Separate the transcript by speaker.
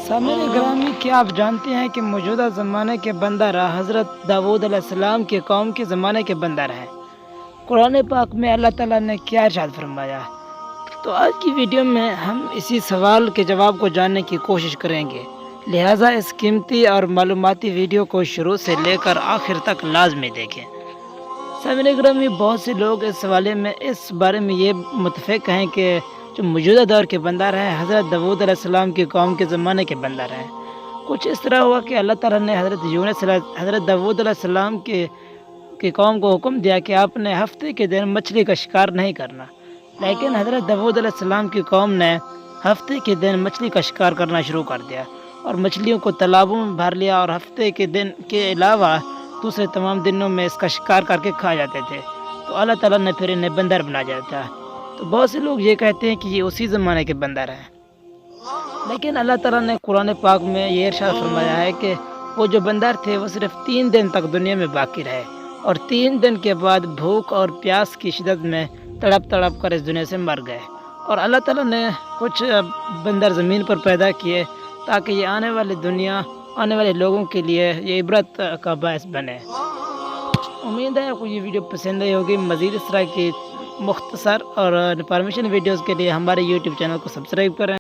Speaker 1: سامعین گرامی، کیا آپ جانتے ہیں کہ موجودہ زمانے کے بندہ رہا حضرت داؤد علیہ السلام کے قوم کے زمانے کے بندہ رہے؟ قرآن پاک میں اللہ تعالیٰ نے کیا ارشاد فرمایا؟ تو آج کی ویڈیو میں ہم اسی سوال کے جواب کو جاننے کی کوشش کریں گے، لہٰذا اس قیمتی اور معلوماتی ویڈیو کو شروع سے لے کر آخر تک لازمی دیکھیں۔ سامعین گرامی، بہت سے لوگ اس حوالے میں اس بارے میں یہ متفق ہیں کہ جو موجودہ دور کے بندہ رہے حضرت داؤد علیہ السلام کی قوم کے زمانے کے بندہ رہے۔ کچھ اس طرح ہوا کہ اللہ تعالیٰ نے حضرت داؤد علیہ السلام کی قوم کو حکم دیا کہ آپ نے ہفتے کے دن مچھلی کا شکار نہیں کرنا، لیکن حضرت داؤد علیہ السلام کی قوم نے ہفتے کے دن مچھلی کا شکار کرنا شروع کر دیا اور مچھلیوں کو تالابوں میں بھر لیا، اور ہفتے کے دن کے علاوہ دوسرے تمام دنوں میں اس کا شکار کر کے کھا جاتے تھے، تو اللہ تعالیٰ نے پھر انہیں بندر بنا جاتا۔ تو بہت سے لوگ یہ کہتے ہیں کہ یہ اسی زمانے کے بندر ہیں، لیکن اللہ تعالیٰ نے قرآن پاک میں یہ ارشاد فرمایا ہے کہ وہ جو بندر تھے وہ صرف 3 دن تک دنیا میں باقی رہے، اور 3 دن کے بعد بھوک اور پیاس کی شدت میں تڑپ تڑپ کر اس دنیا سے مر گئے، اور اللہ تعالیٰ نے کچھ بندر زمین پر پیدا کیے تاکہ یہ آنے والے لوگوں کے لیے یہ عبرت کا باعث بنے۔ امید ہے آپ کو یہ ویڈیو پسند آئی ہوگی۔ مزید اس طرح کی مختصر اور انفارمیشن ویڈیوز کے لیے ہمارے یوٹیوب چینل کو سبسکرائب کریں۔